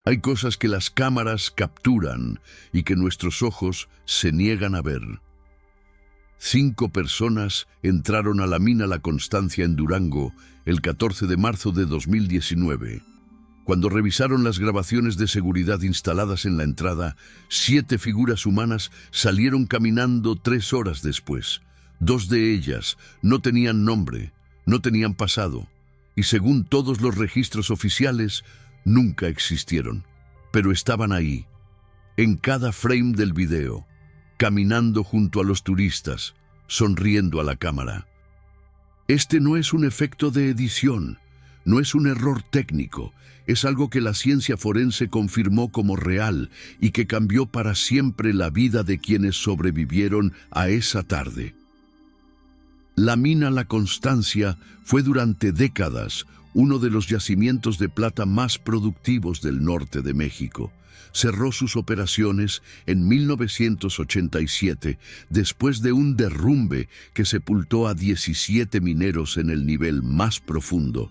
Hay cosas que las cámaras capturan y que nuestros ojos se niegan a ver. 5 personas entraron a la mina La Constancia en Durango el 14 de marzo de 2019. Cuando revisaron las grabaciones de seguridad instaladas en la entrada, 7 figuras humanas salieron caminando 3 horas después. 2 de ellas no tenían nombre, no tenían pasado, y según todos los registros oficiales, nunca existieron. Pero estaban ahí, en cada frame del video, caminando junto a los turistas, sonriendo a la cámara. Este no es un efecto de edición, no es un error técnico, es algo que la ciencia forense confirmó como real y que cambió para siempre la vida de quienes sobrevivieron a esa tarde. La mina La Constancia fue durante décadas uno de los yacimientos de plata más productivos del norte de México. Cerró sus operaciones en 1987 después de un derrumbe que sepultó a 17 mineros en el nivel más profundo.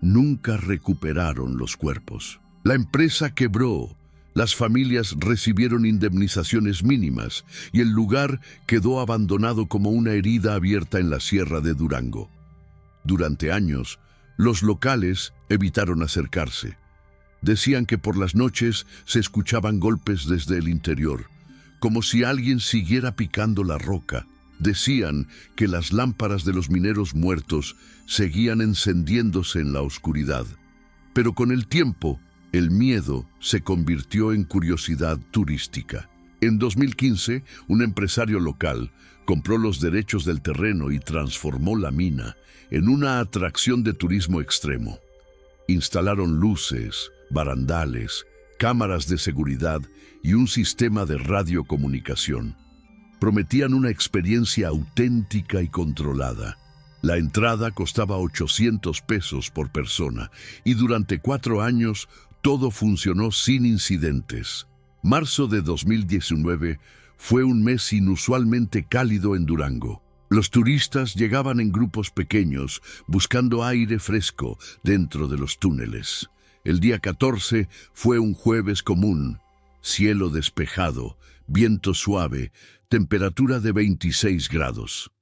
Nunca recuperaron los cuerpos. La empresa quebró, las familias recibieron indemnizaciones mínimas y el lugar quedó abandonado como una herida abierta en la sierra de Durango. Durante años, los locales evitaron acercarse. Decían que por las noches se escuchaban golpes desde el interior, como si alguien siguiera picando la roca. Decían que las lámparas de los mineros muertos seguían encendiéndose en la oscuridad. Pero con el tiempo, el miedo se convirtió en curiosidad turística. En 2015, un empresario local compró los derechos del terreno y transformó la mina en una atracción de turismo extremo. Instalaron luces, barandales, cámaras de seguridad y un sistema de radiocomunicación. Prometían una experiencia auténtica y controlada. La entrada costaba 800 pesos por persona y durante 4 años todo funcionó sin incidentes. Marzo de 2019 fue un mes inusualmente cálido en Durango. Los turistas llegaban en grupos pequeños, buscando aire fresco dentro de los túneles. El día 14 fue un jueves común. Cielo despejado, viento suave, temperatura de 26 grados.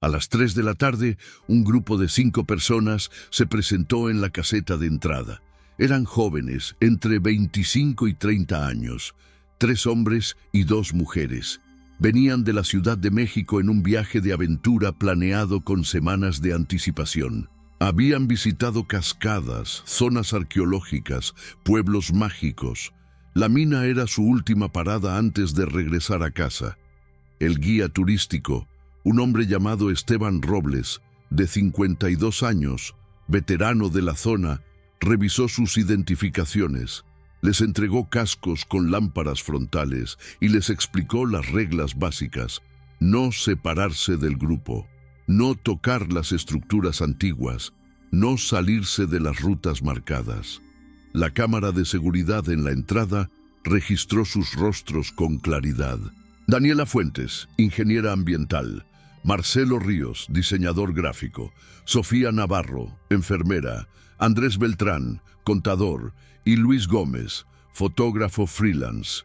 A las 3 de la tarde, un grupo de 5 personas se presentó en la caseta de entrada. Eran jóvenes, entre 25 y 30 años, 3 hombres y 2 mujeres. Venían de la Ciudad de México en un viaje de aventura planeado con semanas de anticipación. Habían visitado cascadas, zonas arqueológicas, pueblos mágicos. La mina era su última parada antes de regresar a casa. El guía turístico, un hombre llamado Esteban Robles, de 52 años, veterano de la zona, revisó sus identificaciones. Les entregó cascos con lámparas frontales y les explicó las reglas básicas: no separarse del grupo, no tocar las estructuras antiguas, no salirse de las rutas marcadas. La cámara de seguridad en la entrada registró sus rostros con claridad. Daniela Fuentes, ingeniera ambiental; Marcelo Ríos, diseñador gráfico; Sofía Navarro, enfermera; Andrés Beltrán, contador; y Luis Gómez, fotógrafo freelance.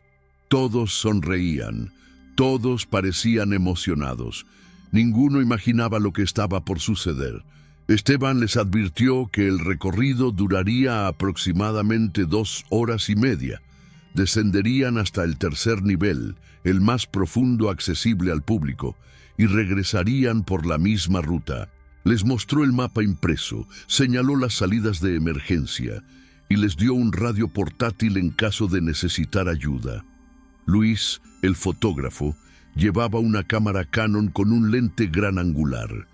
Todos sonreían, todos parecían emocionados. Ninguno imaginaba lo que estaba por suceder. Esteban les advirtió que el recorrido duraría aproximadamente 2 horas y media. Descenderían hasta el 3er nivel, el más profundo accesible al público, y regresarían por la misma ruta. Les mostró el mapa impreso, señaló las salidas de emergencia y les dio un radio portátil en caso de necesitar ayuda. Luis, el fotógrafo, llevaba una cámara Canon con un lente gran angular.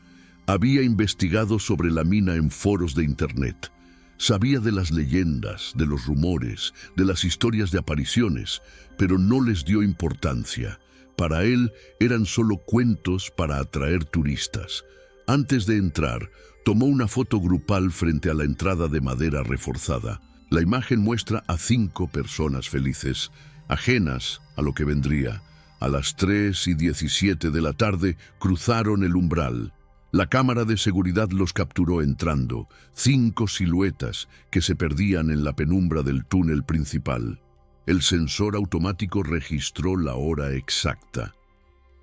Había investigado sobre la mina en foros de internet. Sabía de las leyendas, de los rumores, de las historias de apariciones, pero no les dio importancia. Para él eran solo cuentos para atraer turistas. Antes de entrar, tomó una foto grupal frente a la entrada de madera reforzada. La imagen muestra a 5 personas felices, ajenas a lo que vendría. A las 3:17 de la tarde cruzaron el umbral. La cámara de seguridad los capturó entrando, 5 siluetas que se perdían en la penumbra del túnel principal. El sensor automático registró la hora exacta.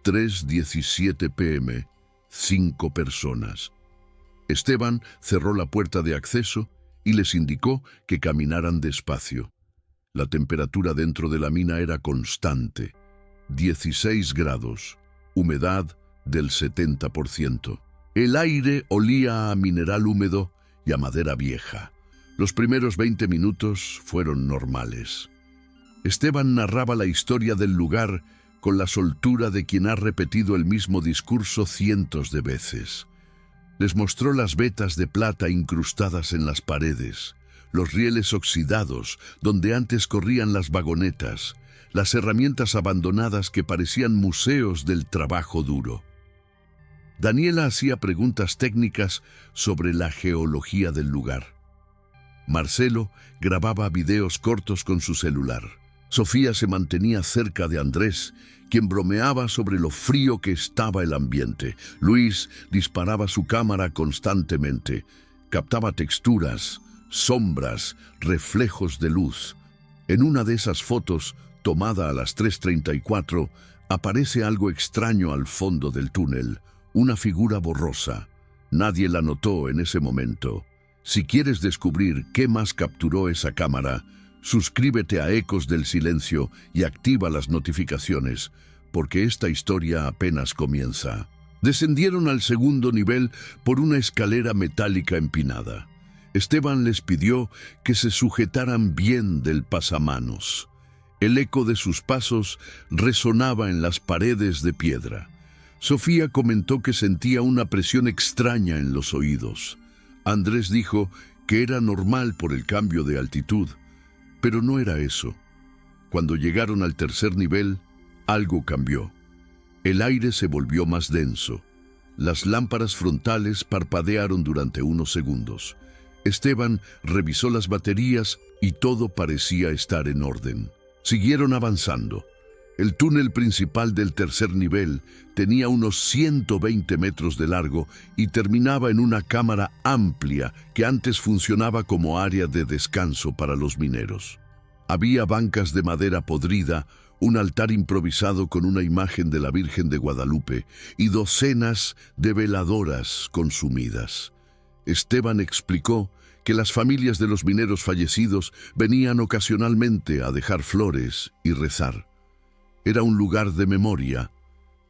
3:17 p.m., 5 personas. Esteban cerró la puerta de acceso y les indicó que caminaran despacio. La temperatura dentro de la mina era constante, 16 grados, humedad del 70%. El aire olía a mineral húmedo y a madera vieja. Los primeros 20 minutos fueron normales. Esteban narraba la historia del lugar con la soltura de quien ha repetido el mismo discurso cientos de veces. Les mostró las vetas de plata incrustadas en las paredes, los rieles oxidados donde antes corrían las vagonetas, las herramientas abandonadas que parecían museos del trabajo duro. Daniela hacía preguntas técnicas sobre la geología del lugar. Marcelo grababa videos cortos con su celular. Sofía se mantenía cerca de Andrés, quien bromeaba sobre lo frío que estaba el ambiente. Luis disparaba su cámara constantemente. Captaba texturas, sombras, reflejos de luz. En una de esas fotos, tomada a las 3:34, aparece algo extraño al fondo del túnel. Una figura borrosa. Nadie la notó en ese momento. Si quieres descubrir qué más capturó esa cámara, suscríbete a Ecos del Silencio y activa las notificaciones, porque esta historia apenas comienza. Descendieron al segundo nivel por una escalera metálica empinada. Esteban les pidió que se sujetaran bien del pasamanos. El eco de sus pasos resonaba en las paredes de piedra. Sofía comentó que sentía una presión extraña en los oídos. Andrés dijo que era normal por el cambio de altitud, pero no era eso. Cuando llegaron al tercer nivel, algo cambió. El aire se volvió más denso. Las lámparas frontales parpadearon durante unos segundos. Esteban revisó las baterías y todo parecía estar en orden. Siguieron avanzando. El túnel principal del tercer nivel tenía unos 120 metros de largo y terminaba en una cámara amplia que antes funcionaba como área de descanso para los mineros. Había bancas de madera podrida, un altar improvisado con una imagen de la Virgen de Guadalupe y docenas de veladoras consumidas. Esteban explicó que las familias de los mineros fallecidos venían ocasionalmente a dejar flores y rezar. Era un lugar de memoria,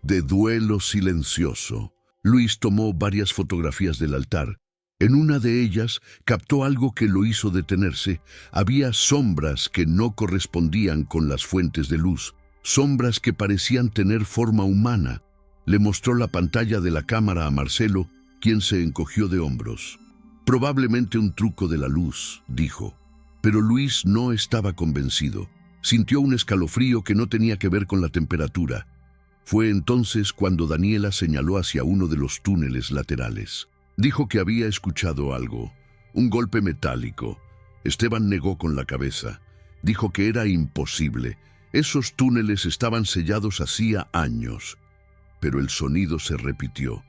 de duelo silencioso. Luis tomó varias fotografías del altar. En una de ellas captó algo que lo hizo detenerse. Había sombras que no correspondían con las fuentes de luz, sombras que parecían tener forma humana. Le mostró la pantalla de la cámara a Marcelo, quien se encogió de hombros. Probablemente un truco de la luz, dijo. Pero Luis no estaba convencido. Sintió un escalofrío que no tenía que ver con la temperatura. Fue entonces cuando Daniela señaló hacia uno de los túneles laterales. Dijo que había escuchado algo, un golpe metálico. Esteban negó con la cabeza. Dijo que era imposible. Esos túneles estaban sellados hacía años. Pero el sonido se repitió.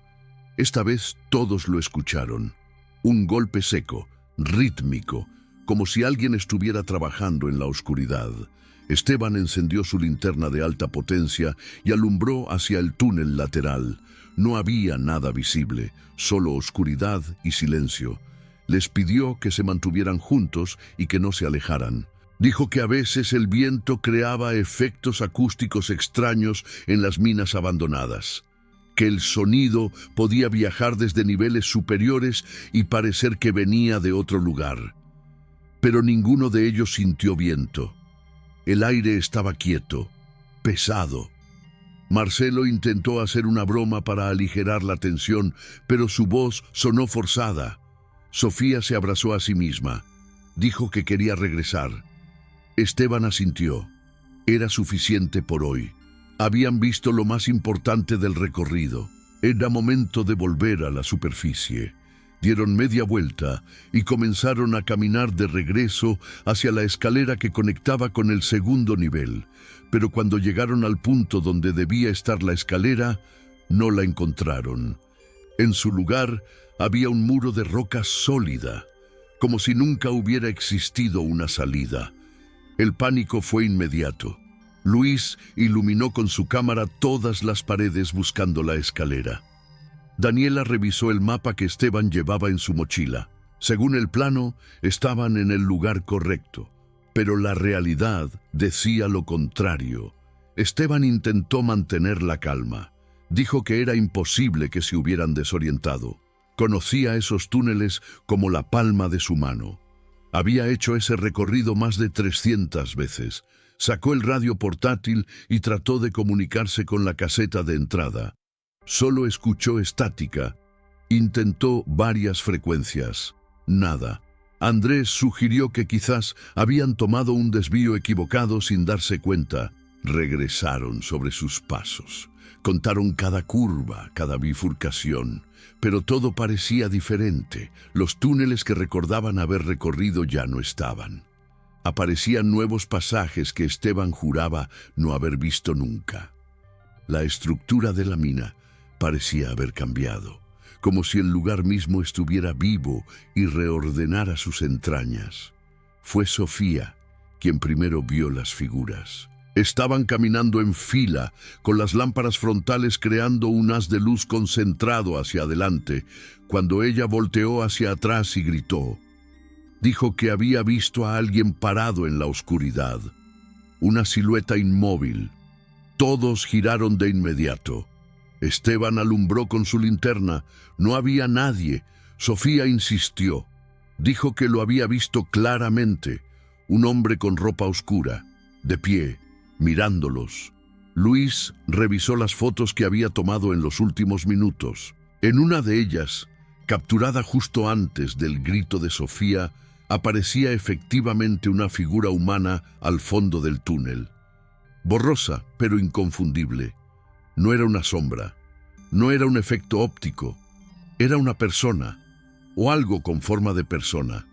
Esta vez todos lo escucharon. Un golpe seco, rítmico, como si alguien estuviera trabajando en la oscuridad. Esteban encendió su linterna de alta potencia y alumbró hacia el túnel lateral. No había nada visible, solo oscuridad y silencio. Les pidió que se mantuvieran juntos y que no se alejaran. Dijo que a veces el viento creaba efectos acústicos extraños en las minas abandonadas, que el sonido podía viajar desde niveles superiores y parecer que venía de otro lugar. Pero ninguno de ellos sintió viento. El aire estaba quieto, pesado. Marcelo intentó hacer una broma para aligerar la tensión, pero su voz sonó forzada. Sofía se abrazó a sí misma. Dijo que quería regresar. Esteban asintió. Era suficiente por hoy. Habían visto lo más importante del recorrido. Era momento de volver a la superficie. Dieron media vuelta y comenzaron a caminar de regreso hacia la escalera que conectaba con el segundo nivel. Pero cuando llegaron al punto donde debía estar la escalera, no la encontraron. En su lugar había un muro de roca sólida, como si nunca hubiera existido una salida. El pánico fue inmediato. Luis iluminó con su cámara todas las paredes buscando la escalera. Daniela revisó el mapa que Esteban llevaba en su mochila. Según el plano, estaban en el lugar correcto, pero la realidad decía lo contrario. Esteban intentó mantener la calma. Dijo que era imposible que se hubieran desorientado. Conocía esos túneles como la palma de su mano. Había hecho ese recorrido más de 300 veces. Sacó el radio portátil y trató de comunicarse con la caseta de entrada. Solo escuchó estática. Intentó varias frecuencias. Nada. Andrés sugirió que quizás habían tomado un desvío equivocado sin darse cuenta. Regresaron sobre sus pasos. Contaron cada curva, cada bifurcación, pero todo parecía diferente. Los túneles que recordaban haber recorrido ya no estaban. Aparecían nuevos pasajes que Esteban juraba no haber visto nunca. La estructura de la mina parecía haber cambiado, como si el lugar mismo estuviera vivo y reordenara sus entrañas. Fue Sofía quien primero vio las figuras. Estaban caminando en fila, con las lámparas frontales creando un haz de luz concentrado hacia adelante, cuando ella volteó hacia atrás y gritó. Dijo que había visto a alguien parado en la oscuridad, una silueta inmóvil. Todos giraron de inmediato. Esteban alumbró con su linterna. No había nadie. Sofía insistió. Dijo que lo había visto claramente. Un hombre con ropa oscura, de pie, mirándolos. Luis revisó las fotos que había tomado en los últimos minutos. En una de ellas, capturada justo antes del grito de Sofía, aparecía efectivamente una figura humana al fondo del túnel. Borrosa, pero inconfundible. No era una sombra, no era un efecto óptico, era una persona, o algo con forma de persona.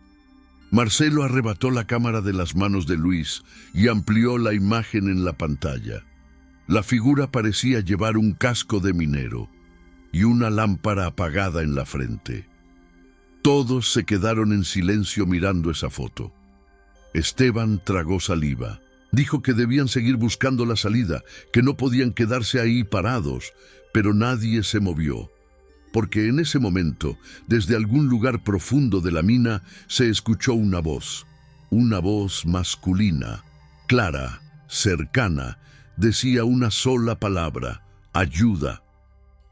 Marcelo arrebató la cámara de las manos de Luis y amplió la imagen en la pantalla. La figura parecía llevar un casco de minero y una lámpara apagada en la frente. Todos se quedaron en silencio mirando esa foto. Esteban tragó saliva. Dijo que debían seguir buscando la salida, que no podían quedarse ahí parados, pero nadie se movió. Porque en ese momento, desde algún lugar profundo de la mina, se escuchó una voz masculina, clara, cercana, decía una sola palabra: ayuda.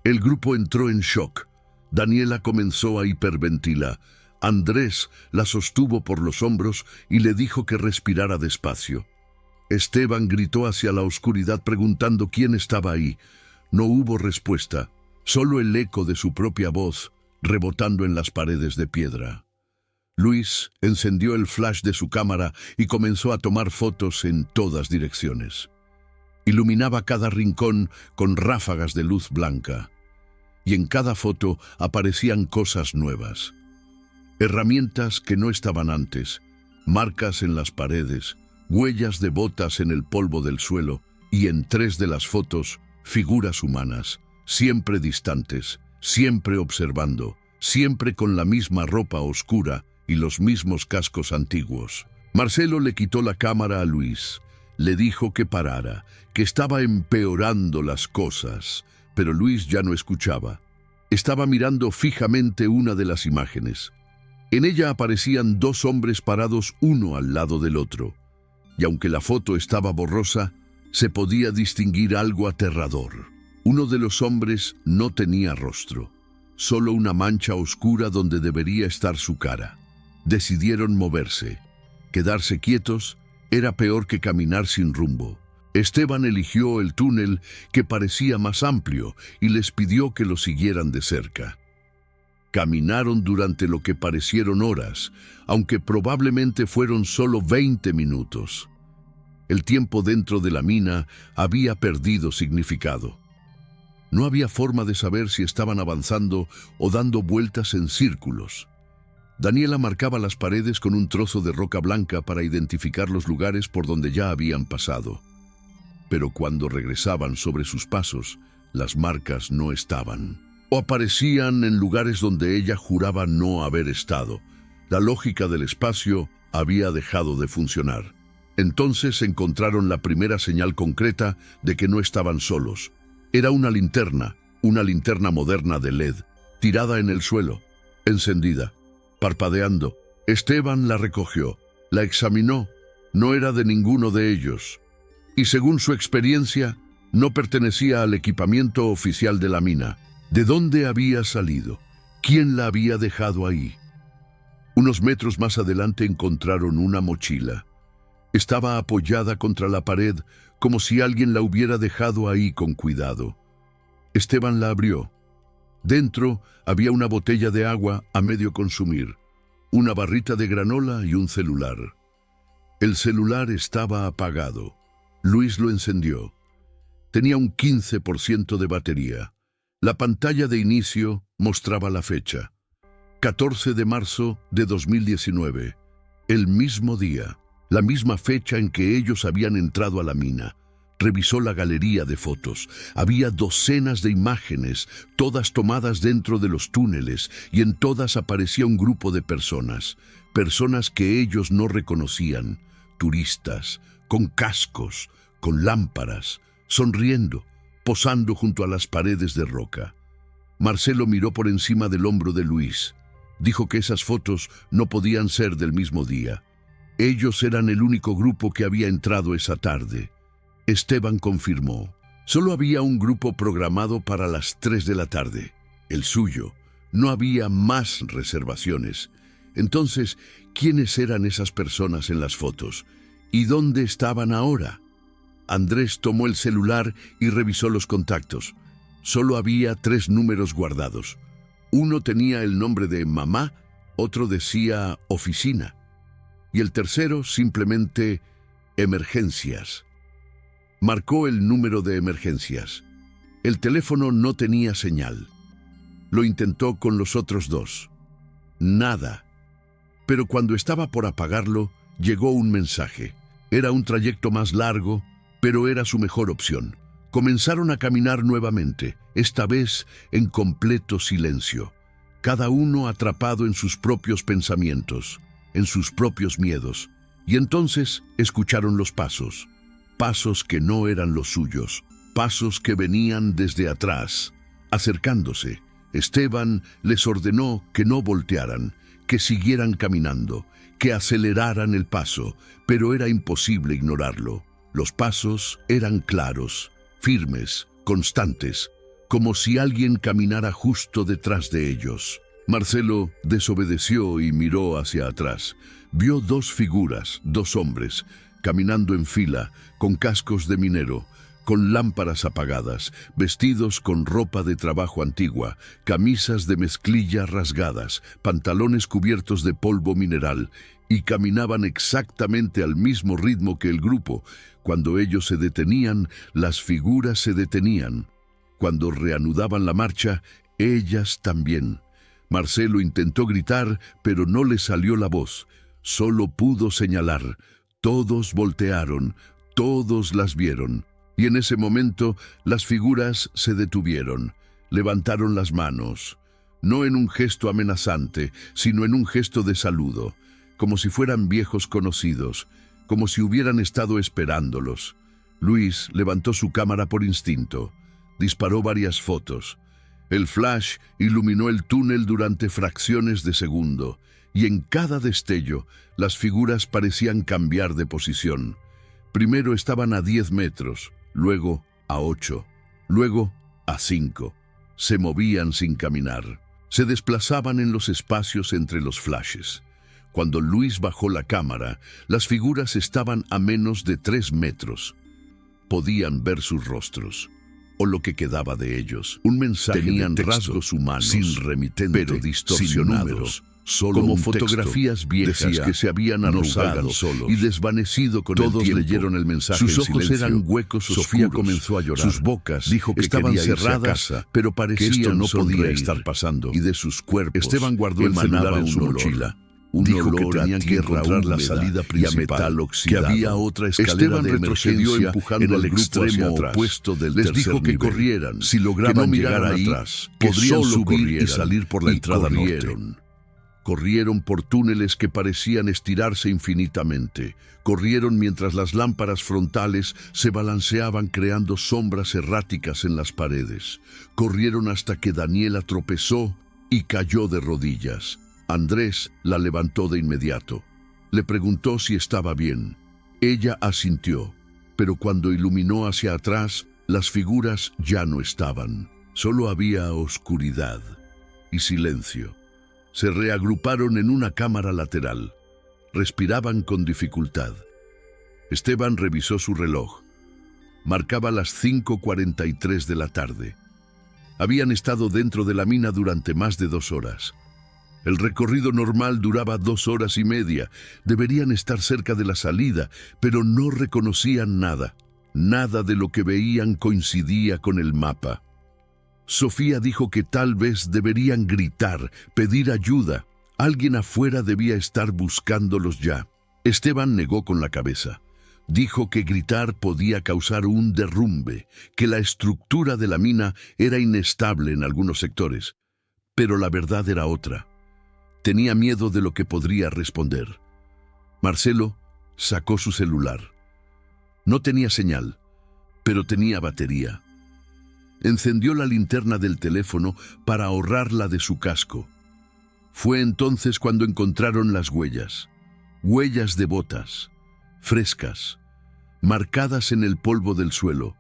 El grupo entró en shock. Daniela comenzó a hiperventilar. Andrés la sostuvo por los hombros y le dijo que respirara despacio. Esteban gritó hacia la oscuridad preguntando quién estaba ahí. No hubo respuesta, solo el eco de su propia voz rebotando en las paredes de piedra. Luis encendió el flash de su cámara y comenzó a tomar fotos en todas direcciones. Iluminaba cada rincón con ráfagas de luz blanca. Y en cada foto aparecían cosas nuevas. Herramientas que no estaban antes, marcas en las paredes, huellas de botas en el polvo del suelo y en 3 de las fotos, figuras humanas, siempre distantes, siempre observando, siempre con la misma ropa oscura y los mismos cascos antiguos. Marcelo le quitó la cámara a Luis. Le dijo que parara, que estaba empeorando las cosas, pero Luis ya no escuchaba. Estaba mirando fijamente una de las imágenes. En ella aparecían 2 hombres parados uno al lado del otro. Y aunque la foto estaba borrosa, se podía distinguir algo aterrador. Uno de los hombres no tenía rostro, solo una mancha oscura donde debería estar su cara. Decidieron moverse. Quedarse quietos era peor que caminar sin rumbo. Esteban eligió el túnel que parecía más amplio y les pidió que lo siguieran de cerca. Caminaron durante lo que parecieron horas, aunque probablemente fueron solo 20 minutos. El tiempo dentro de la mina había perdido significado. No había forma de saber si estaban avanzando o dando vueltas en círculos. Daniela marcaba las paredes con un trozo de roca blanca para identificar los lugares por donde ya habían pasado. Pero cuando regresaban sobre sus pasos, las marcas no estaban. o aparecían en lugares donde ella juraba no haber estado. La lógica del espacio había dejado de funcionar. Entonces encontraron la primera señal concreta de que no estaban solos. Era una linterna moderna de LED, tirada en el suelo, encendida, parpadeando. Esteban la recogió, la examinó. No era de ninguno de ellos. Y según su experiencia, no pertenecía al equipamiento oficial de la mina. ¿De dónde había salido? ¿Quién la había dejado ahí? Unos metros más adelante encontraron una mochila. Estaba apoyada contra la pared, como si alguien la hubiera dejado ahí con cuidado. Esteban la abrió. Dentro había una botella de agua a medio consumir, una barrita de granola y un celular. El celular estaba apagado. Luis lo encendió. Tenía un 15% de batería. La pantalla de inicio mostraba la fecha. 14 de marzo de 2019. El mismo día, la misma fecha en que ellos habían entrado a la mina. Revisó la galería de fotos. Había docenas de imágenes, todas tomadas dentro de los túneles, y en todas aparecía un grupo de personas. Personas que ellos no reconocían. Turistas, con cascos, con lámparas, sonriendo, posando junto a las paredes de roca. Marcelo miró por encima del hombro de Luis. Dijo que esas fotos no podían ser del mismo día. Ellos eran el único grupo que había entrado esa tarde. Esteban confirmó. Solo había un grupo programado para las 3 de la tarde, el suyo. No había más reservaciones. Entonces, ¿quiénes eran esas personas en las fotos? ¿Y dónde estaban ahora? Andrés tomó el celular y revisó los contactos. Solo había 3 números guardados. Uno tenía el nombre de mamá, otro decía oficina, y el tercero simplemente emergencias. Marcó el número de emergencias. El teléfono no tenía señal. Lo intentó con los otros 2. Nada. Pero cuando estaba por apagarlo, llegó un mensaje. Era un trayecto más largo, pero era su mejor opción. Comenzaron a caminar nuevamente, esta vez en completo silencio. Cada uno atrapado en sus propios pensamientos, en sus propios miedos. Y entonces escucharon los pasos. Pasos que no eran los suyos, pasos que venían desde atrás, acercándose. Esteban les ordenó que no voltearan, que siguieran caminando, que aceleraran el paso, pero era imposible ignorarlo. Los pasos eran claros, firmes, constantes, como si alguien caminara justo detrás de ellos. Marcelo desobedeció y miró hacia atrás. Vio 2 figuras, 2 hombres, caminando en fila, con cascos de minero, con lámparas apagadas, vestidos con ropa de trabajo antigua, camisas de mezclilla rasgadas, pantalones cubiertos de polvo mineral, y caminaban exactamente al mismo ritmo que el grupo. Cuando ellos se detenían, las figuras se detenían. Cuando reanudaban la marcha, ellas también. Marcelo intentó gritar, pero no le salió la voz. Solo pudo señalar. Todos voltearon, todos las vieron. Y en ese momento, las figuras se detuvieron. Levantaron las manos. No en un gesto amenazante, sino en un gesto de saludo. Como si fueran viejos conocidos, como si hubieran estado esperándolos. Luis levantó su cámara por instinto. Disparó varias fotos. El flash iluminó el túnel durante fracciones de segundo, y en cada destello las figuras parecían cambiar de posición. Primero estaban a 10 metros, luego a 8, luego a 5. Se movían sin caminar. Se desplazaban en los espacios entre los flashes. Cuando Luis bajó la cámara, las figuras estaban a menos de 3 metros. Podían ver sus rostros, o lo que quedaba de ellos. Un mensaje tenían de texto, rasgos humanos, sin remitente, pero distorsionados, sin números, solo como fotografías viejas decía, que se habían arrugado y desvanecido con el tiempo. Todos leyeron el mensaje. Sus ojos eran huecos oscuros. Sofía comenzó a llorar. Sus bocas dijo que estaban cerradas, casa, pero parecía que esto no podía estar pasando. Y de sus cuerpos, Esteban guardó el celular en su mochila. Dijo que tenían que encontrar la salida principal, que había otra escalera de emergencia empujando al extremo opuesto del tercer nivel. Les dijo que corrieran, si lograban llegar ahí, podrían subir y salir por la entrada norte. Corrieron por túneles que parecían estirarse infinitamente. Corrieron mientras las lámparas frontales se balanceaban creando sombras erráticas en las paredes. Corrieron hasta que Daniela tropezó y cayó de rodillas. Andrés la levantó de inmediato. Le preguntó si estaba bien. Ella asintió, pero cuando iluminó hacia atrás, las figuras ya no estaban. Solo había oscuridad y silencio. Se reagruparon en una cámara lateral. Respiraban con dificultad. Esteban revisó su reloj. Marcaba las 5:43 de la tarde. Habían estado dentro de la mina durante más de 2 horas. El recorrido normal duraba 2 horas y media. Deberían estar cerca de la salida, pero no reconocían nada. Nada de lo que veían coincidía con el mapa. Sofía dijo que tal vez deberían gritar, pedir ayuda. Alguien afuera debía estar buscándolos ya. Esteban negó con la cabeza. Dijo que gritar podía causar un derrumbe, que la estructura de la mina era inestable en algunos sectores. Pero la verdad era otra. Tenía miedo de lo que podría responder. Marcelo sacó su celular. No tenía señal, pero tenía batería. Encendió la linterna del teléfono para ahorrarla de su casco. Fue entonces cuando encontraron las huellas. Huellas de botas, frescas, marcadas en el polvo del suelo.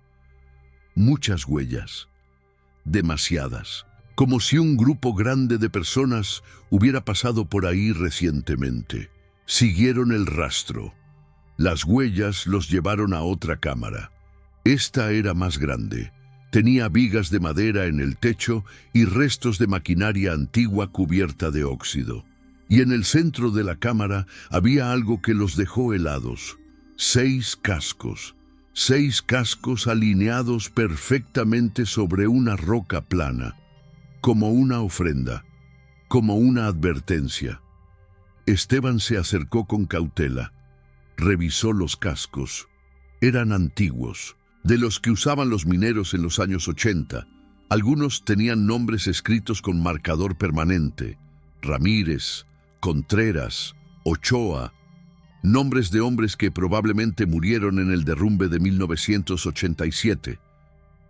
Muchas huellas, demasiadas. Como si un grupo grande de personas hubiera pasado por ahí recientemente. Siguieron el rastro. Las huellas los llevaron a otra cámara. Esta era más grande. Tenía vigas de madera en el techo y restos de maquinaria antigua cubierta de óxido. Y en el centro de la cámara había algo que los dejó helados. 6 cascos. 6 cascos alineados perfectamente sobre una roca plana. Como una ofrenda, como una advertencia. Esteban se acercó con cautela. Revisó los cascos. Eran antiguos, de los que usaban los mineros en los años 80. Algunos tenían nombres escritos con marcador permanente. Ramírez, Contreras, Ochoa. Nombres de hombres que probablemente murieron en el derrumbe de 1987.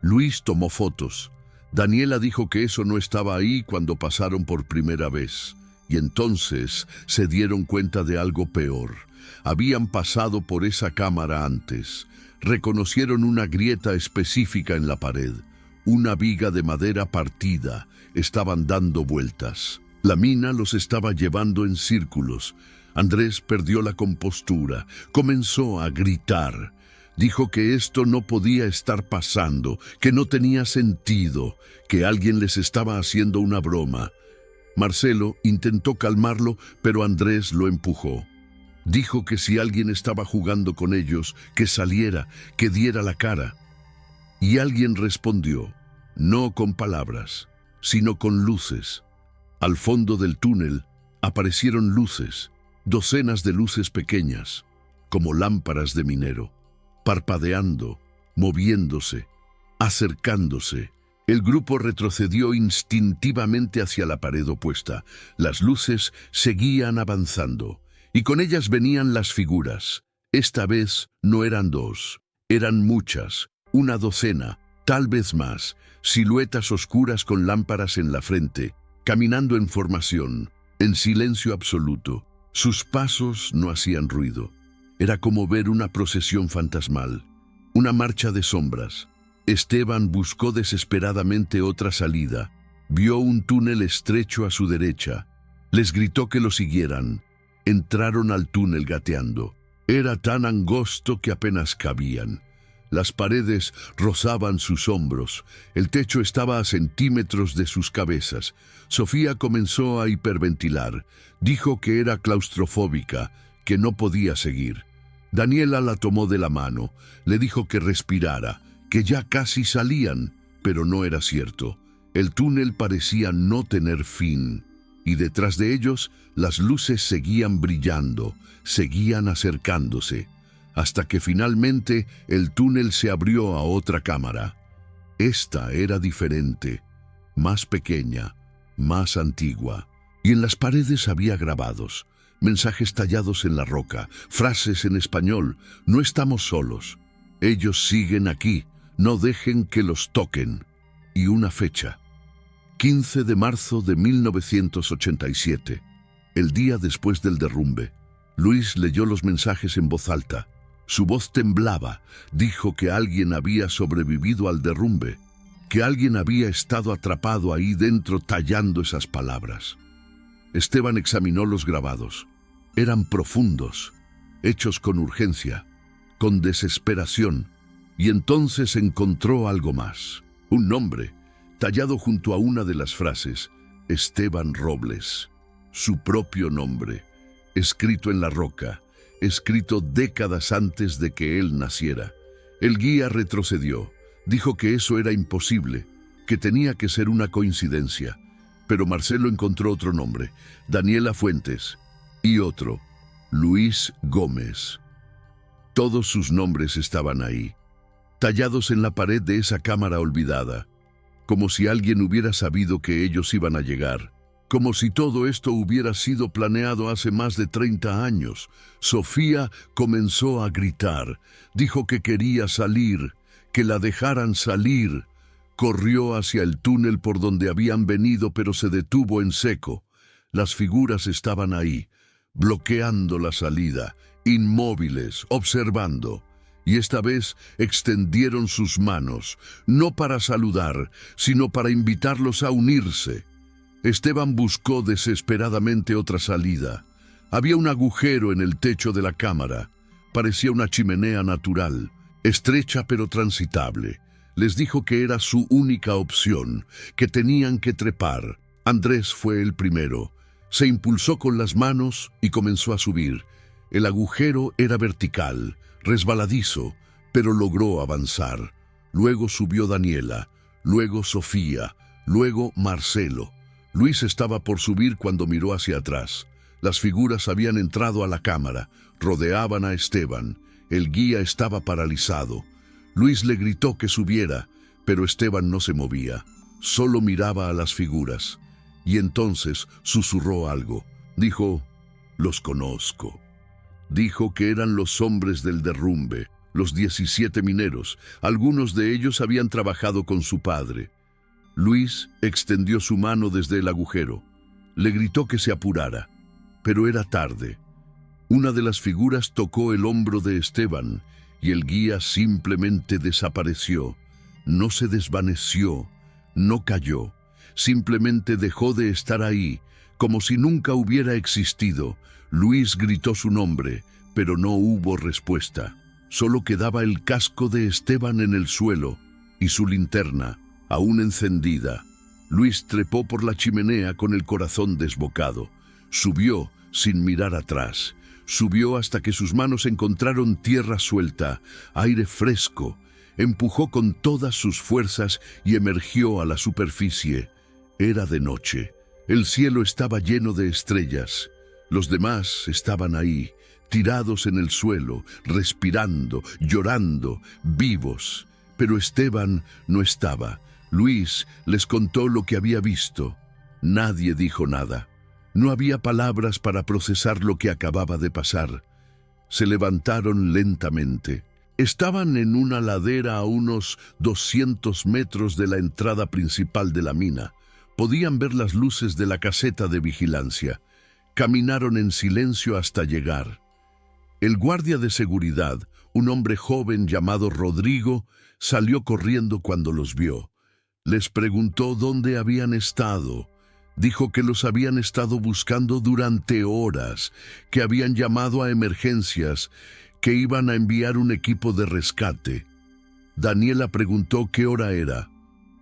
Luis tomó fotos. Daniela dijo que eso no estaba ahí cuando pasaron por primera vez, y entonces se dieron cuenta de algo peor. Habían pasado por esa cámara antes. Reconocieron una grieta específica en la pared, una viga de madera partida. Estaban dando vueltas. La mina los estaba llevando en círculos. Andrés perdió la compostura, comenzó a gritar. Dijo que esto no podía estar pasando, que no tenía sentido, que alguien les estaba haciendo una broma. Marcelo intentó calmarlo, pero Andrés lo empujó. Dijo que si alguien estaba jugando con ellos, que saliera, que diera la cara. Y alguien respondió, no con palabras, sino con luces. Al fondo del túnel aparecieron luces, docenas de luces pequeñas, como lámparas de minero. Parpadeando, moviéndose, acercándose. El grupo retrocedió instintivamente hacia la pared opuesta. Las luces seguían avanzando, y con ellas venían las figuras. Esta vez no eran 2, eran muchas, una docena, tal vez más, siluetas oscuras con lámparas en la frente, caminando en formación, en silencio absoluto. Sus pasos no hacían ruido. Era como ver una procesión fantasmal, una marcha de sombras. Esteban buscó desesperadamente otra salida. Vio un túnel estrecho a su derecha. Les gritó que lo siguieran. Entraron al túnel gateando. Era tan angosto que apenas cabían. Las paredes rozaban sus hombros. El techo estaba a centímetros de sus cabezas. Sofía comenzó a hiperventilar. Dijo que era claustrofóbica, que no podía seguir. Daniela la tomó de la mano, le dijo que respirara, que ya casi salían, pero no era cierto. El túnel parecía no tener fin. y detrás de ellos las luces seguían brillando, seguían acercándose, hasta que finalmente el túnel se abrió a otra cámara. Esta era diferente, más pequeña, más antigua, y en las paredes había grabados, mensajes tallados en la roca, frases en español: no estamos solos, ellos siguen aquí, no dejen que los toquen. Y una fecha: 15 de marzo de 1987, el día después del derrumbe. Luis leyó los mensajes en voz alta. Su voz temblaba. Dijo que alguien había sobrevivido al derrumbe, que alguien había estado atrapado ahí dentro tallando esas palabras. Esteban examinó los grabados. Eran profundos, hechos con urgencia, con desesperación, y entonces encontró algo más. Un nombre, tallado junto a una de las frases: Esteban Robles. Su propio nombre, escrito en la roca, escrito décadas antes de que él naciera. El guía retrocedió. Dijo que eso era imposible, que tenía que ser una coincidencia. Pero Marcelo encontró otro nombre: Daniela Fuentes, y otro: Luis Gómez. Todos sus nombres estaban ahí, tallados en la pared de esa cámara olvidada, como si alguien hubiera sabido que ellos iban a llegar, como si todo esto hubiera sido planeado hace más de 30 años. Sofía comenzó a gritar. Dijo que quería salir, que la dejaran salir. Corrió hacia el túnel por donde habían venido, pero se detuvo en seco. Las figuras estaban ahí, bloqueando la salida, inmóviles, observando. Y esta vez extendieron sus manos, no para saludar, sino para invitarlos a unirse. Esteban buscó desesperadamente otra salida. Había un agujero en el techo de la cámara. Parecía una chimenea natural, estrecha pero transitable. Les dijo que era su única opción, que tenían que trepar. Andrés fue el primero. Se impulsó con las manos y comenzó a subir. El agujero era vertical, resbaladizo, pero logró avanzar. Luego subió Daniela, luego Sofía, luego Marcelo. Luis estaba por subir cuando miró hacia atrás. Las figuras habían entrado a la cámara, rodeaban a Esteban. El guía estaba paralizado. Luis le gritó que subiera, pero Esteban no se movía. Solo miraba a las figuras. Y entonces susurró algo. Dijo: los conozco. Dijo que eran los hombres del derrumbe, los 17 mineros. Algunos de ellos habían trabajado con su padre. Luis extendió su mano desde el agujero. Le gritó que se apurara, pero era tarde. Una de las figuras tocó el hombro de Esteban y el guía simplemente desapareció. No se desvaneció, no cayó. Simplemente dejó de estar ahí, como si nunca hubiera existido. Luis gritó su nombre, pero no hubo respuesta. Solo quedaba el casco de Esteban en el suelo y su linterna, aún encendida. Luis trepó por la chimenea con el corazón desbocado. Subió sin mirar atrás. Subió hasta que sus manos encontraron tierra suelta, aire fresco. Empujó con todas sus fuerzas y emergió a la superficie. Era de noche. El cielo estaba lleno de estrellas. Los demás estaban ahí, tirados en el suelo, respirando, llorando, vivos. Pero Esteban no estaba. Luis les contó lo que había visto. Nadie dijo nada. No había palabras para procesar lo que acababa de pasar. Se levantaron lentamente. Estaban en una ladera a unos 200 metros de la entrada principal de la mina. Podían ver las luces de la caseta de vigilancia. Caminaron en silencio hasta llegar. El guardia de seguridad, un hombre joven llamado Rodrigo, salió corriendo cuando los vio. Les preguntó dónde habían estado. Dijo que los habían estado buscando durante horas, que habían llamado a emergencias, que iban a enviar un equipo de rescate. Daniela preguntó qué hora era.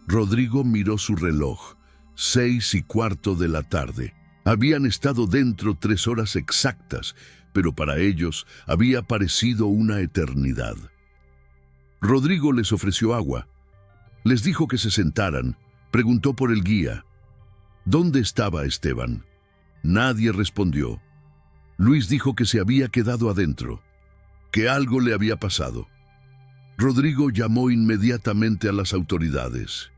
Rodrigo miró su reloj. 6:15 de la tarde. Habían estado dentro 3 horas exactas, pero para ellos había parecido una eternidad. Rodrigo les ofreció agua. Les dijo que se sentaran. Preguntó por el guía. ¿Dónde estaba Esteban? Nadie respondió. Luis dijo que se había quedado adentro, que algo le había pasado. Rodrigo llamó inmediatamente a las autoridades.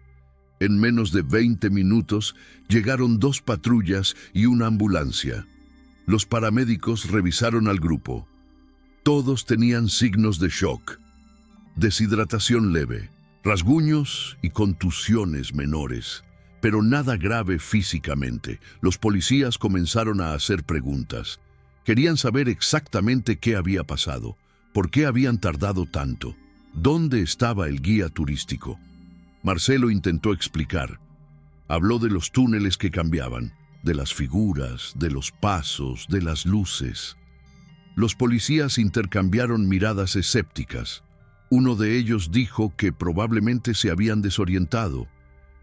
En menos de 20 minutos llegaron 2 patrullas y una ambulancia. Los paramédicos revisaron al grupo. Todos tenían signos de shock, deshidratación leve, rasguños y contusiones menores, pero nada grave físicamente. Los policías comenzaron a hacer preguntas. Querían saber exactamente qué había pasado, por qué habían tardado tanto, dónde estaba el guía turístico. Marcelo intentó explicar. Habló de los túneles que cambiaban, de las figuras, de los pasos, de las luces. Los policías intercambiaron miradas escépticas. Uno de ellos dijo que probablemente se habían desorientado,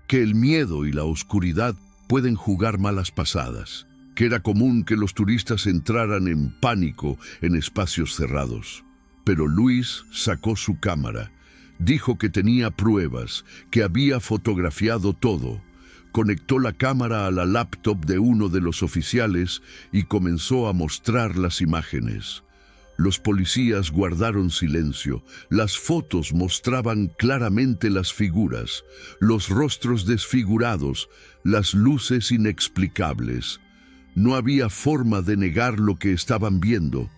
que el miedo y la oscuridad pueden jugar malas pasadas, que era común que los turistas entraran en pánico en espacios cerrados. Pero Luis sacó su cámara. Dijo que tenía pruebas, que había fotografiado todo. Conectó la cámara a la laptop de uno de los oficiales y comenzó a mostrar las imágenes. Los policías guardaron silencio. Las fotos mostraban claramente las figuras, los rostros desfigurados, las luces inexplicables. No había forma de negar lo que estaban viendo.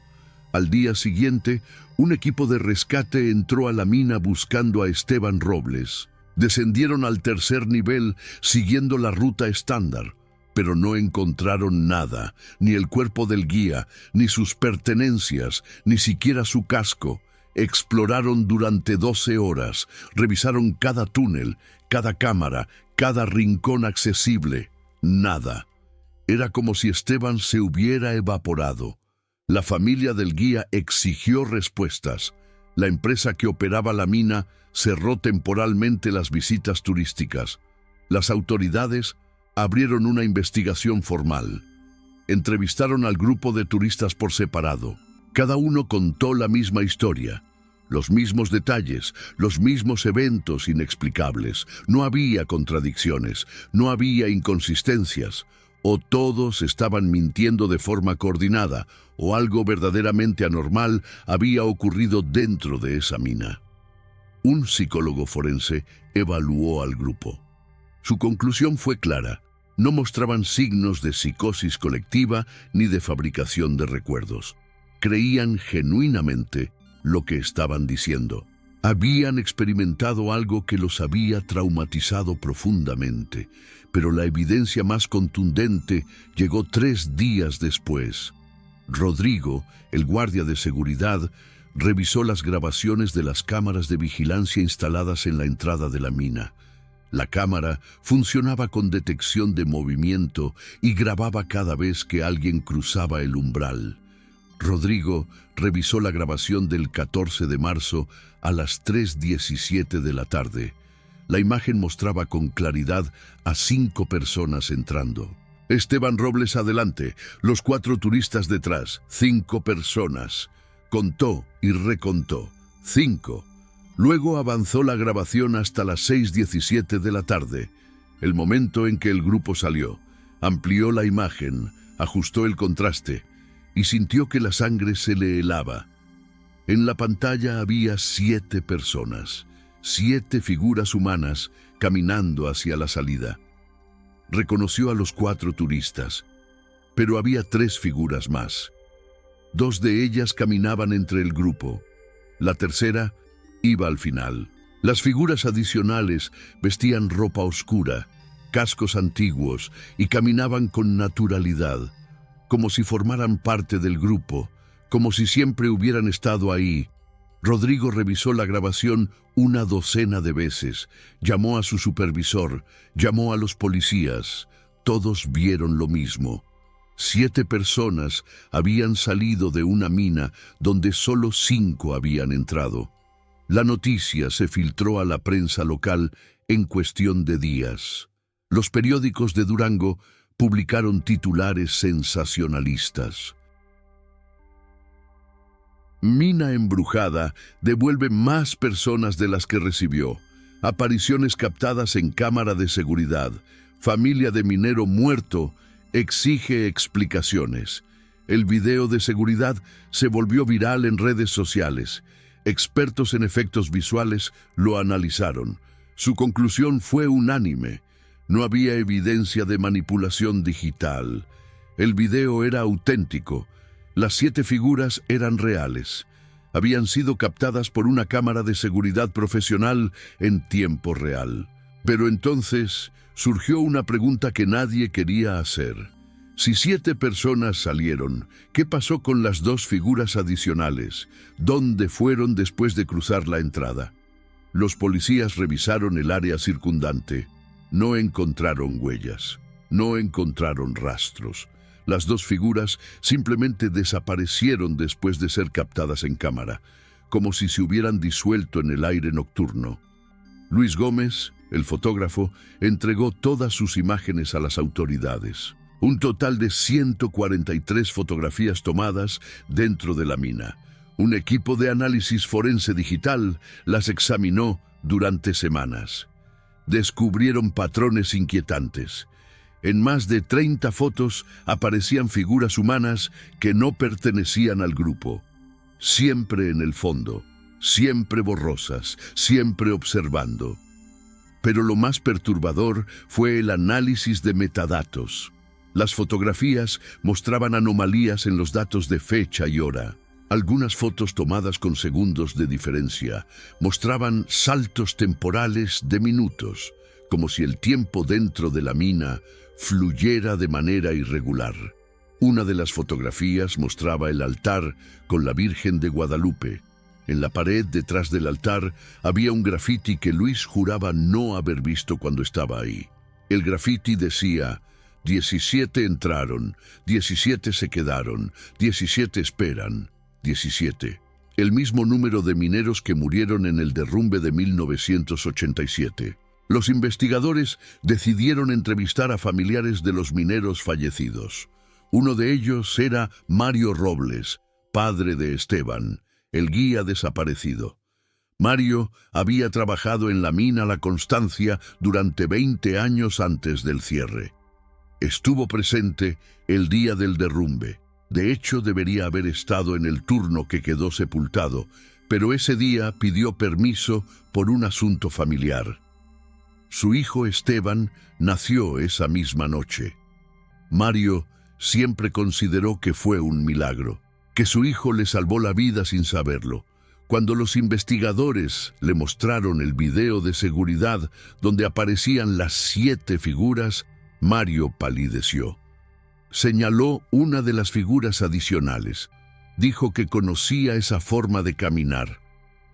Al día siguiente, un equipo de rescate entró a la mina buscando a Esteban Robles. Descendieron al 3er nivel siguiendo la ruta estándar, pero no encontraron nada, ni el cuerpo del guía, ni sus pertenencias, ni siquiera su casco. Exploraron durante 12 horas, revisaron cada túnel, cada cámara, cada rincón accesible. Nada. Era como si Esteban se hubiera evaporado. La familia del guía exigió respuestas. La empresa que operaba la mina cerró temporalmente las visitas turísticas. Las autoridades abrieron una investigación formal. Entrevistaron al grupo de turistas por separado. Cada uno contó la misma historia, los mismos detalles, los mismos eventos inexplicables. No había contradicciones, no había inconsistencias. O todos estaban mintiendo de forma coordinada, o algo verdaderamente anormal había ocurrido dentro de esa mina. Un psicólogo forense evaluó al grupo. Su conclusión fue clara. No mostraban signos de psicosis colectiva ni de fabricación de recuerdos. Creían genuinamente lo que estaban diciendo. Habían experimentado algo que los había traumatizado profundamente, pero la evidencia más contundente llegó 3 días después. Rodrigo, el guardia de seguridad, revisó las grabaciones de las cámaras de vigilancia instaladas en la entrada de la mina. La cámara funcionaba con detección de movimiento y grababa cada vez que alguien cruzaba el umbral. Rodrigo revisó la grabación del 14 de marzo a las 3:17 de la tarde. La imagen mostraba con claridad a 5 personas entrando. Esteban Robles adelante, los 4 turistas detrás, 5 personas. Contó y recontó. 5. Luego avanzó la grabación hasta las 6:17 de la tarde, el momento en que el grupo salió. Amplió la imagen, ajustó el contraste y sintió que la sangre se le helaba. En la pantalla había 7 personas, 7 figuras humanas caminando hacia la salida. Reconoció a los 4 turistas, pero había 3 figuras más. 2 de ellas caminaban entre el grupo. La tercera iba al final. Las figuras adicionales vestían ropa oscura, cascos antiguos y caminaban con naturalidad, como si formaran parte del grupo, como si siempre hubieran estado ahí. Rodrigo revisó la grabación una docena de veces, llamó a su supervisor, llamó a los policías. Todos vieron lo mismo. 7 personas habían salido de una mina donde solo 5 habían entrado. La noticia se filtró a la prensa local en cuestión de días. Los periódicos de Durango publicaron titulares sensacionalistas. Mina embrujada devuelve más personas de las que recibió. Apariciones captadas en cámara de seguridad. Familia de minero muerto exige explicaciones. El video de seguridad se volvió viral en redes sociales. Expertos en efectos visuales lo analizaron. Su conclusión fue unánime. No había evidencia de manipulación digital. El video era auténtico. Las 7 figuras eran reales. Habían sido captadas por una cámara de seguridad profesional en tiempo real. Pero entonces surgió una pregunta que nadie quería hacer. Si 7 personas salieron, ¿qué pasó con las 2 figuras adicionales? ¿Dónde fueron después de cruzar la entrada? Los policías revisaron el área circundante. No encontraron huellas. No encontraron rastros. Las 2 figuras simplemente desaparecieron después de ser captadas en cámara, como si se hubieran disuelto en el aire nocturno. Luis Gómez, el fotógrafo, entregó todas sus imágenes a las autoridades. Un total de 143 fotografías tomadas dentro de la mina. Un equipo de análisis forense digital las examinó durante semanas. Descubrieron patrones inquietantes. En más de 30 fotos aparecían figuras humanas que no pertenecían al grupo. Siempre en el fondo, siempre borrosas, siempre observando. Pero lo más perturbador fue el análisis de metadatos. Las fotografías mostraban anomalías en los datos de fecha y hora. Algunas fotos tomadas con segundos de diferencia mostraban saltos temporales de minutos, como si el tiempo dentro de la mina fluyera de manera irregular. Una de las fotografías mostraba el altar con la Virgen de Guadalupe. En la pared detrás del altar había un grafiti que Luis juraba no haber visto cuando estaba ahí. El grafiti decía: 17 entraron, 17 se quedaron, 17 esperan, 17. El mismo número de mineros que murieron en el derrumbe de 1987. Los investigadores decidieron entrevistar a familiares de los mineros fallecidos. Uno de ellos era Mario Robles, padre de Esteban, el guía desaparecido. Mario había trabajado en la mina La Constancia durante 20 años antes del cierre. Estuvo presente el día del derrumbe. De hecho, debería haber estado en el turno que quedó sepultado, pero ese día pidió permiso por un asunto familiar. Su hijo Esteban nació esa misma noche. Mario siempre consideró que fue un milagro, que su hijo le salvó la vida sin saberlo. Cuando los investigadores le mostraron el video de seguridad donde aparecían las 7 figuras, Mario palideció. Señaló una de las figuras adicionales. Dijo que conocía esa forma de caminar,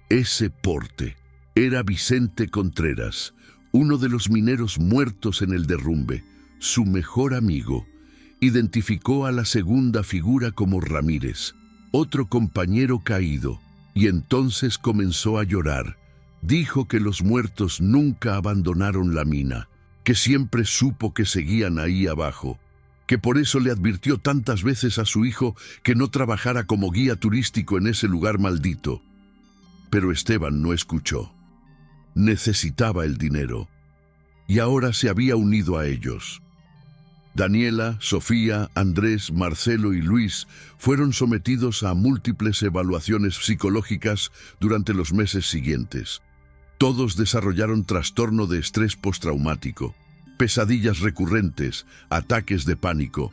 ese porte. Era Vicente Contreras, uno de los mineros muertos en el derrumbe, su mejor amigo. Identificó a la segunda figura como Ramírez, otro compañero caído, y entonces comenzó a llorar. Dijo que los muertos nunca abandonaron la mina, que siempre supo que seguían ahí abajo, que por eso le advirtió tantas veces a su hijo que no trabajara como guía turístico en ese lugar maldito. Pero Esteban no escuchó. Necesitaba el dinero, y ahora se había unido a ellos. Daniela, Sofía, Andrés, Marcelo y Luis fueron sometidos a múltiples evaluaciones psicológicas durante los meses siguientes. Todos desarrollaron trastorno de estrés postraumático, pesadillas recurrentes, ataques de pánico.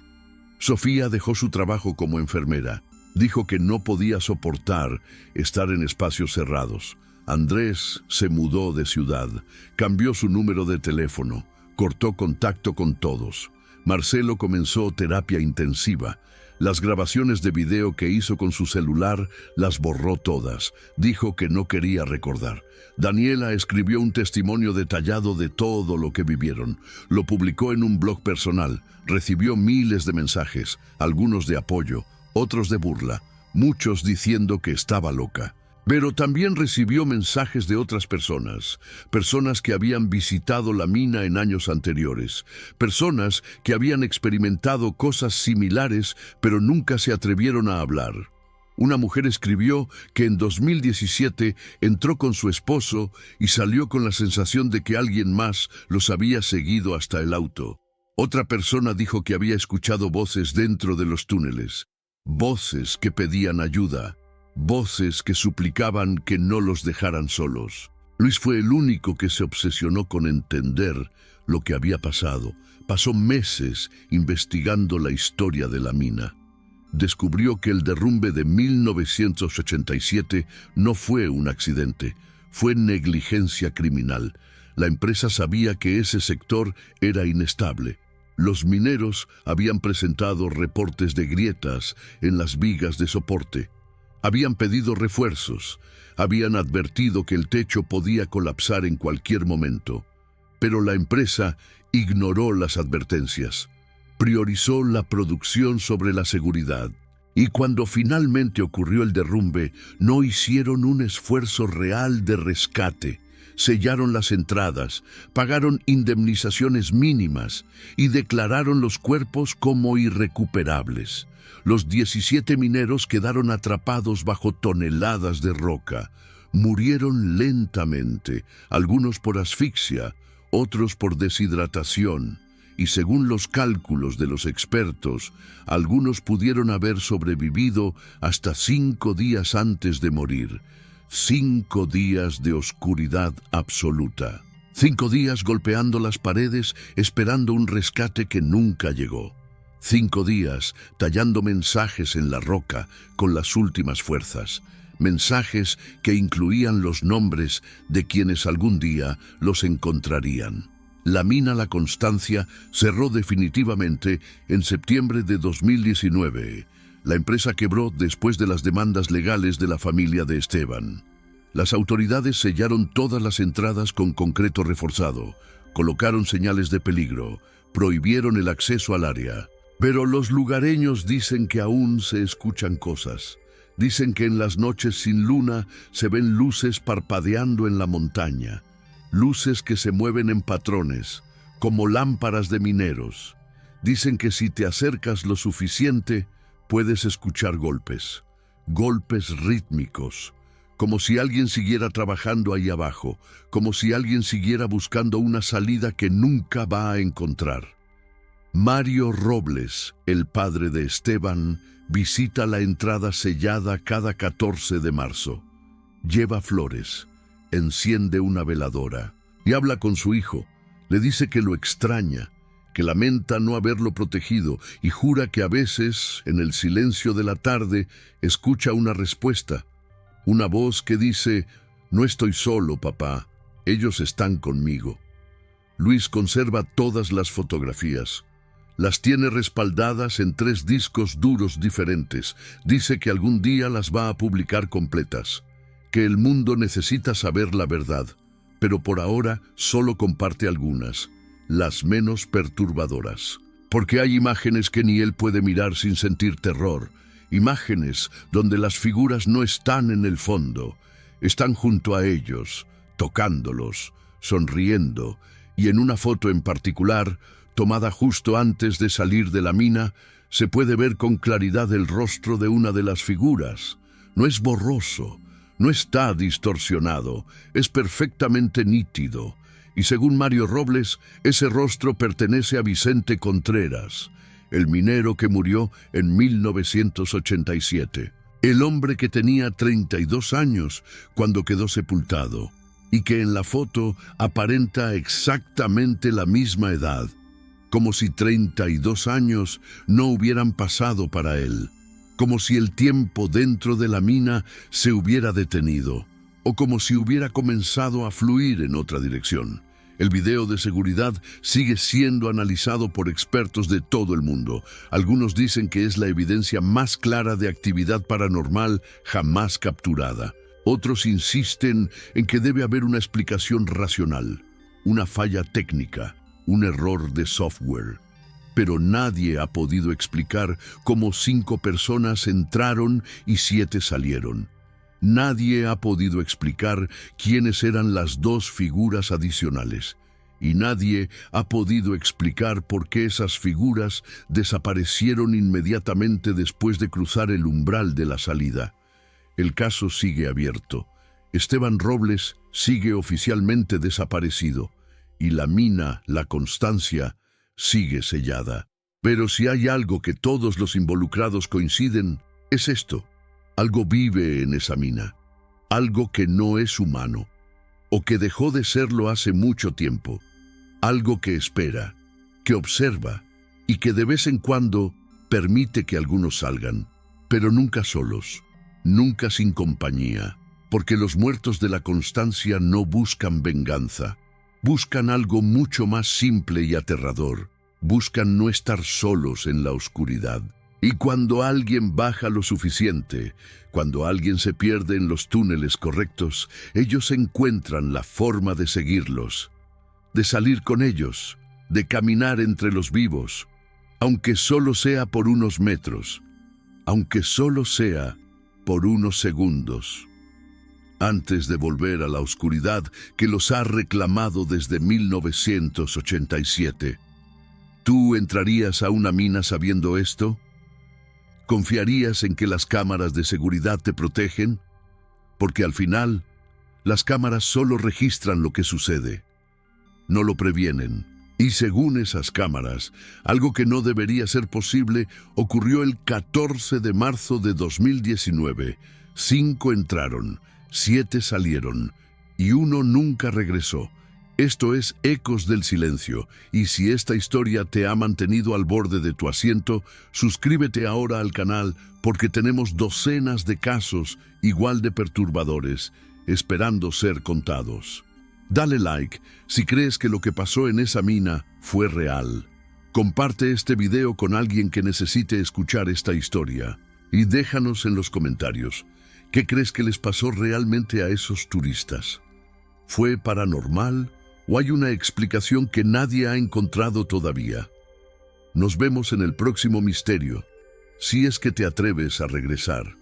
Sofía dejó su trabajo como enfermera. Dijo que no podía soportar estar en espacios cerrados. Andrés se mudó de ciudad, cambió su número de teléfono, cortó contacto con todos. Marcelo comenzó terapia intensiva. Las grabaciones de video que hizo con su celular las borró todas. Dijo que no quería recordar. Daniela escribió un testimonio detallado de todo lo que vivieron. Lo publicó en un blog personal. Recibió miles de mensajes, algunos de apoyo, otros de burla, muchos diciendo que estaba loca. Pero también recibió mensajes de otras personas que habían visitado la mina en años anteriores, personas que habían experimentado cosas similares pero nunca se atrevieron a hablar. Una mujer escribió que en 2017 entró con su esposo y salió con la sensación de que alguien más los había seguido hasta el auto. Otra persona dijo que había escuchado voces dentro de los túneles, voces que pedían ayuda, voces que suplicaban que no los dejaran solos. Luis fue el único que se obsesionó con entender lo que había pasado. Pasó meses investigando la historia de la mina. Descubrió que el derrumbe de 1987 no fue un accidente, fue negligencia criminal. La empresa sabía que ese sector era inestable. Los mineros habían presentado reportes de grietas en las vigas de soporte. Habían pedido refuerzos, habían advertido que el techo podía colapsar en cualquier momento. Pero la empresa ignoró las advertencias. Priorizó la producción sobre la seguridad. Y cuando finalmente ocurrió el derrumbe, no hicieron un esfuerzo real de rescate. Sellaron las entradas, pagaron indemnizaciones mínimas y declararon los cuerpos como irrecuperables. Los 17 mineros quedaron atrapados bajo toneladas de roca. Murieron lentamente, algunos por asfixia, otros por deshidratación. Y según los cálculos de los expertos, algunos pudieron haber sobrevivido hasta 5 días antes de morir. 5 días de oscuridad absoluta. 5 días golpeando las paredes, esperando un rescate que nunca llegó. 5 días tallando mensajes en la roca con las últimas fuerzas. Mensajes que incluían los nombres de quienes algún día los encontrarían. La mina La Constancia cerró definitivamente en septiembre de 2019. La empresa quebró después de las demandas legales de la familia de Esteban. Las autoridades sellaron todas las entradas con concreto reforzado, colocaron señales de peligro, prohibieron el acceso al área. Pero los lugareños dicen que aún se escuchan cosas. Dicen que en las noches sin luna se ven luces parpadeando en la montaña. Luces que se mueven en patrones, como lámparas de mineros. Dicen que si te acercas lo suficiente, puedes escuchar golpes. Golpes rítmicos, como si alguien siguiera trabajando ahí abajo, como si alguien siguiera buscando una salida que nunca va a encontrar. Mario Robles, el padre de Esteban, visita la entrada sellada cada 14 de marzo. Lleva flores. Enciende una veladora y habla con su hijo. Le dice que lo extraña, que lamenta no haberlo protegido y jura que a veces, en el silencio de la tarde, escucha una respuesta. Una voz que dice: «No estoy solo, papá, ellos están conmigo». Luis conserva todas las fotografías. Las tiene respaldadas en 3 discos duros diferentes. Dice que algún día las va a publicar completas. Que el mundo necesita saber la verdad, pero por ahora solo comparte algunas, las menos perturbadoras. Porque hay imágenes que ni él puede mirar sin sentir terror, imágenes donde las figuras no están en el fondo, están junto a ellos, tocándolos, sonriendo, y en una foto en particular, tomada justo antes de salir de la mina, se puede ver con claridad el rostro de una de las figuras. No es borroso, no está distorsionado, es perfectamente nítido. Y según Mario Robles, ese rostro pertenece a Vicente Contreras, el minero que murió en 1987. El hombre que tenía 32 años cuando quedó sepultado, y que en la foto aparenta exactamente la misma edad, como si 32 años no hubieran pasado para él. Como si el tiempo dentro de la mina se hubiera detenido, o como si hubiera comenzado a fluir en otra dirección. El video de seguridad sigue siendo analizado por expertos de todo el mundo. Algunos dicen que es la evidencia más clara de actividad paranormal jamás capturada. Otros insisten en que debe haber una explicación racional, una falla técnica, un error de software. Pero nadie ha podido explicar cómo 5 personas entraron y 7 salieron. Nadie ha podido explicar quiénes eran las 2 figuras adicionales. y nadie ha podido explicar por qué esas figuras desaparecieron inmediatamente después de cruzar el umbral de la salida. El caso sigue abierto. Esteban Robles sigue oficialmente desaparecido y la mina, la Constancia, sigue sellada. Pero si hay algo que todos los involucrados coinciden, es esto. Algo vive en esa mina, algo que no es humano, o que dejó de serlo hace mucho tiempo. Algo que espera, que observa y que de vez en cuando permite que algunos salgan, pero nunca solos, nunca sin compañía, porque los muertos de la Constancia no buscan venganza, buscan algo mucho más simple y aterrador, buscan no estar solos en la oscuridad. Y cuando alguien baja lo suficiente, cuando alguien se pierde en los túneles correctos, ellos encuentran la forma de seguirlos, de salir con ellos, de caminar entre los vivos, aunque solo sea por unos metros, aunque solo sea por unos segundos, antes de volver a la oscuridad que los ha reclamado desde 1987. ¿Tú entrarías a una mina sabiendo esto? ¿Confiarías en que las cámaras de seguridad te protegen? Porque al final, las cámaras solo registran lo que sucede. No lo previenen. Y según esas cámaras, algo que no debería ser posible ocurrió el 14 de marzo de 2019. 5 entraron, 7 salieron y 1 nunca regresó. Esto es Ecos del Silencio, y si esta historia te ha mantenido al borde de tu asiento, suscríbete ahora al canal porque tenemos docenas de casos igual de perturbadores, esperando ser contados. Dale like si crees que lo que pasó en esa mina fue real. Comparte este video con alguien que necesite escuchar esta historia. Y déjanos en los comentarios, ¿qué crees que les pasó realmente a esos turistas? ¿Fue paranormal o hay una explicación que nadie ha encontrado todavía? Nos vemos en el próximo misterio, si es que te atreves a regresar.